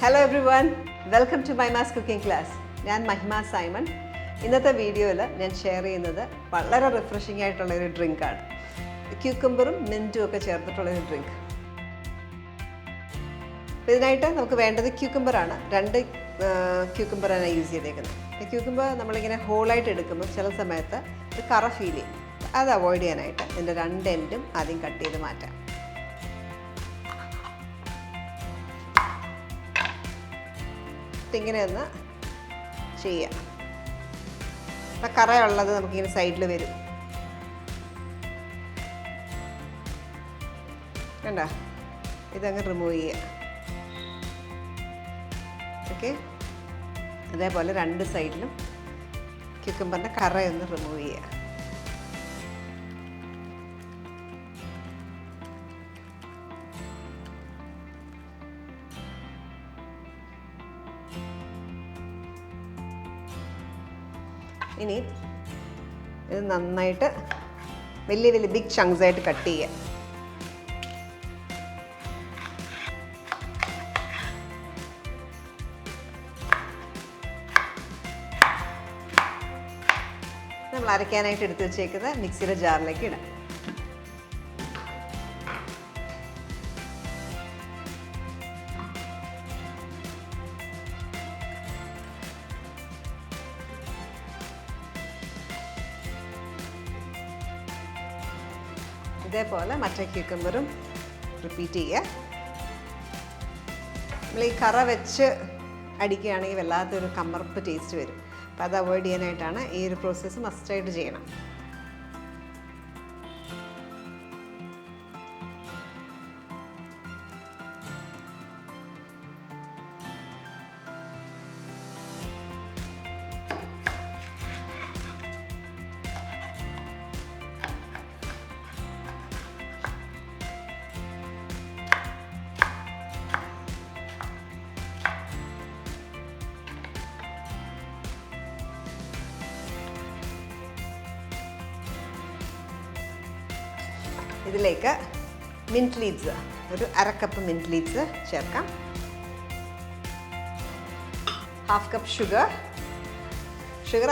Hello everyone, welcome to Maima's cooking class. ഞാൻ മഹിമ Simon. ഇന്നത്തെ വീഡിയോയിൽ ഞാൻ ഷെയർ ചെയ്യുന്നത് വളരെ റിഫ്രഷിംഗ് ആയിട്ടുള്ള ഒരു ഡ്രിങ്കാണ്. ക്യൂക്കമ്പറും മിൻറ്റും ഒക്കെ ചേർത്തിട്ടുള്ളൊരു ഡ്രിങ്ക്. ഇതിനായിട്ട് നമുക്ക് വേണ്ടത് ക്യൂക്കമ്പറാണ്. 2 ക്യൂക്കമ്പറാണ് യൂസ് ചെയ്തേക്കുന്നത്. ക്യൂക്കമ്പർ നമ്മളിങ്ങനെ ഹോളായിട്ട് എടുക്കുമ്പോൾ ചില സമയത്ത് ഒരു കറ ഫീൽ ചെയ്യും. അത് അവോയ്ഡ് ചെയ്യാനായിട്ട് ഇതിൻ്റെ 2 എൻഡും ആദ്യം കട്ട് ചെയ്ത് മാറ്റാം. ഇങ്ങനെ ഒന്ന് ചെയ്യാം. അപ്പം കറയുള്ളത് നമുക്കിങ്ങനെ സൈഡിൽ വരും. കണ്ടോ? ഇതങ്ങ് റിമൂവ് ചെയ്യുക. ഓക്കെ, അതേപോലെ 2 സൈഡിലും ക്യൂക്കമ്പറിൻ്റെ കറയൊന്ന് റിമൂവ് ചെയ്യുക. ഇനി ഇത് നന്നായിട്ട് വലിയ വലിയ ബിഗ് ചങ്ക്സ് ആയിട്ട് കട്ട് ചെയ്യുക. നമ്മൾ അരയ്ക്കാനായിട്ട് എടുത്ത് വെച്ചേക്കുന്നത് മിക്സിയുടെ ജാറിലേക്ക് ഇടാം. ഇതേപോലെ മറ്റേ ക്യൂക്കമ്പറും റിപ്പീറ്റ് ചെയ്യുക. നമ്മൾ ഈ കറ വെച്ച് അടിക്കുകയാണെങ്കിൽ വല്ലാത്തൊരു കമർപ്പ് ടേസ്റ്റ് വരും. അപ്പോൾ അത് അവോയ്ഡ് ചെയ്യാനായിട്ടാണ് ഈ ഒരു പ്രോസസ്സ് മസ്റ്റായിട്ട് ചെയ്യണം. ഇതിലേക്ക് മിൻറ്റ് ലീവ്സ്, ഒരു 1/2 കപ്പ് മിൻറ്റ് ലീവ്സ് ചേർക്കാം. 1/2 കപ്പ് ഷുഗർ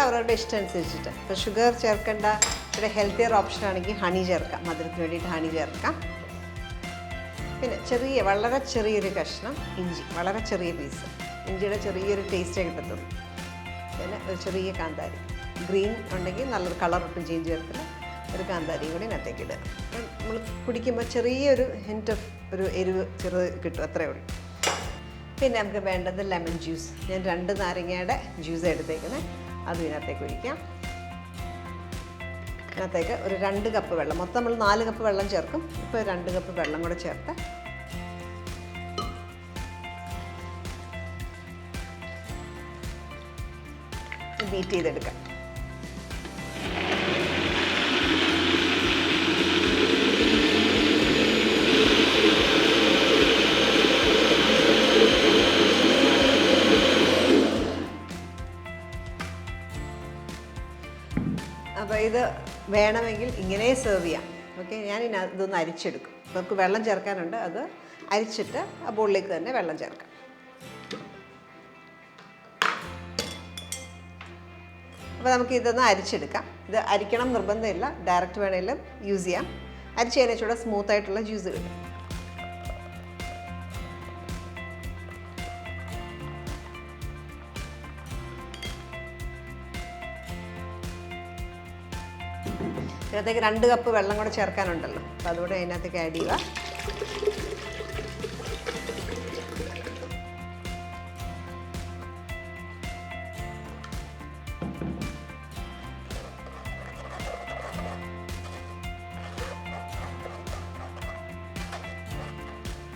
അവരവരുടെ ഇഷ്ടം അനുസരിച്ചിട്ട്. ഇപ്പോൾ ഷുഗർ ചേർക്കേണ്ട ഇവിടെ ഹെൽത്തിയർ ഓപ്ഷൻ ആണെങ്കിൽ ഹണി ചേർക്കാം, മധുരത്തിന് വേണ്ടിയിട്ട് ഹണി ചേർക്കാം. പിന്നെ വളരെ ചെറിയൊരു കഷ്ണം ഇഞ്ചി, വളരെ ചെറിയ പീസ് ഇഞ്ചിയുടെ ചെറിയൊരു ടേസ്റ്റേ കിട്ടത്തുള്ളൂ. പിന്നെ ഒരു ചെറിയ കാന്താരി, ഗ്രീൻ ഉണ്ടെങ്കിൽ നല്ലൊരു കളർ ഒട്ടും ചേഞ്ച് ചേർക്കില്ല. ഒരു കാന്താരിയും കൂടി ഇതിനകത്തേക്ക് ഇടുക. നമ്മൾ കുടിക്കുമ്പോൾ ചെറിയൊരു ഹിൻറ്റ് ഓഫ് ഒരു എരിവ് ചെറുത് കിട്ടും, അത്രയേ ഉള്ളൂ. പിന്നെ നമുക്ക് വേണ്ടത് ലെമൺ ജ്യൂസ്. ഞാൻ 2 നാരങ്ങയുടെ ജ്യൂസ് എടുത്തേക്കുന്നത്, അതും ഇതിനകത്തേക്ക് ഒഴിക്കാം. ഇതിനകത്തേക്ക് ഒരു 2 കപ്പ് വെള്ളം, മൊത്തം നമ്മൾ 4 കപ്പ് വെള്ളം ചേർക്കും. ഇപ്പോൾ 2 കപ്പ് വെള്ളം കൂടെ ചേർത്ത് ബീറ്റ് ചെയ്തെടുക്കാം. അപ്പോൾ ഇത് വേണമെങ്കിൽ ഇങ്ങനെ സെർവ് ചെയ്യാം. ഓക്കെ, ഞാൻ ഇതൊന്ന് അരിച്ചെടുക്കും. നമുക്ക് വെള്ളം ചേർക്കാനുണ്ട്, അത് അരിച്ചിട്ട് ആ ബോളിലേക്ക് തന്നെ വെള്ളം ചേർക്കാം. അപ്പോൾ നമുക്ക് ഇതൊന്ന് അരിച്ചെടുക്കാം. ഇത് അരിക്കണം നിർബന്ധമില്ല, ഡയറക്റ്റ് വേണമെങ്കിലും യൂസ് ചെയ്യാം. അരിച്ച് കഴിഞ്ഞാൽ സ്മൂത്തായിട്ടുള്ള ജ്യൂസ് കിട്ടും. ഇതിനകത്തേക്ക് 2 കപ്പ് വെള്ളം കൂടെ ചേർക്കാനുണ്ടല്ലോ, അപ്പോൾ അതുകൂടെ അതിനകത്തേക്ക് ആഡ് ചെയ്യുക.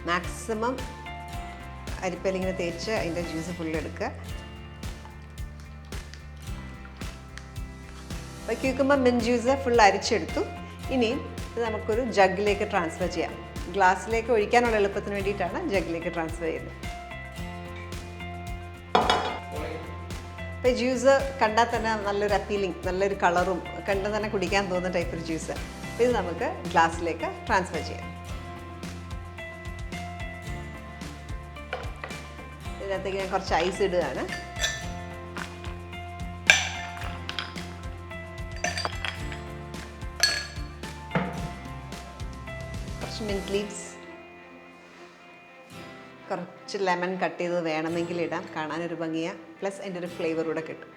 മാക്സിമം അരിപ്പയിലിങ്ങനെ തേച്ച് അതിൻ്റെ ജ്യൂസ് ഫുള്ള് എടുക്കുക. അപ്പോൾ ക്യൂക്കമ്പർ മിൻറ്റ് ജ്യൂസ് ഫുൾ അരിച്ചെടുത്തു. ഇനിയും ഇത് നമുക്കൊരു ജഗ്ഗിലേക്ക് ട്രാൻസ്ഫർ ചെയ്യാം. ഗ്ലാസ്സിലേക്ക് ഒഴിക്കാനുള്ള എളുപ്പത്തിന് വേണ്ടിയിട്ടാണ് ജഗ്ഗിലേക്ക് ട്രാൻസ്ഫർ ചെയ്യുന്നത്. അപ്പോൾ ഈ ജ്യൂസ് കണ്ടാൽ തന്നെ നല്ലൊരു അപ്പീലിംഗ്, നല്ലൊരു കളറും, കണ്ടാൽ തന്നെ കുടിക്കാൻ തോന്നുന്ന ടൈപ്പ് ഒരു ജ്യൂസ്. ഇത് നമുക്ക് ഗ്ലാസ്സിലേക്ക് ട്രാൻസ്ഫർ ചെയ്യാം. ഇതിനകത്തേക്ക് ഞാൻ കുറച്ച് ഐസ് ഇടുകയാണ്. കുറച്ച് മിൻറ്റ് ലീവ്സ്, കുറച്ച് ലെമൺ കട്ട് ചെയ്ത് വേണമെങ്കിൽ ഇടാം, കാണാനൊരു ഭംഗിയാണ്. പ്ലസ് അതിൻ്റെ ഒരു ഫ്ലേവർ കൂടെ കിട്ടും.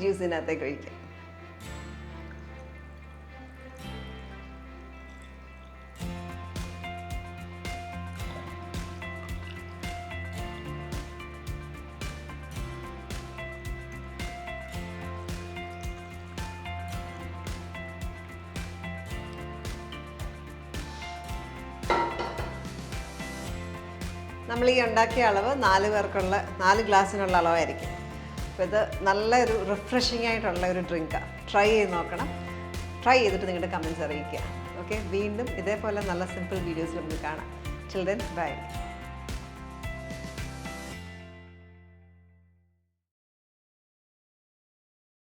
ജ്യൂസിനകത്തേക്ക് ഒഴിക്കാം. നമ്മൾ ഈ ഉണ്ടാക്കിയ അളവ് 4 പേർക്കുള്ള 4 ഗ്ലാസ്സിനുള്ള അളവായിരിക്കും. അപ്പോൾ ഇത് നല്ലൊരു റിഫ്രഷിംഗ് ആയിട്ടുള്ള ഒരു ഡ്രിങ്കാണ്. ട്രൈ ചെയ്ത് നോക്കണം. ട്രൈ ചെയ്തിട്ട് നിങ്ങളുടെ കമൻറ്റ്സ് അറിയിക്കുക. ഓക്കെ, വീണ്ടും ഇതേപോലെ നല്ല സിമ്പിൾ വീഡിയോസ് നമുക്ക് കാണാം. Till then bye.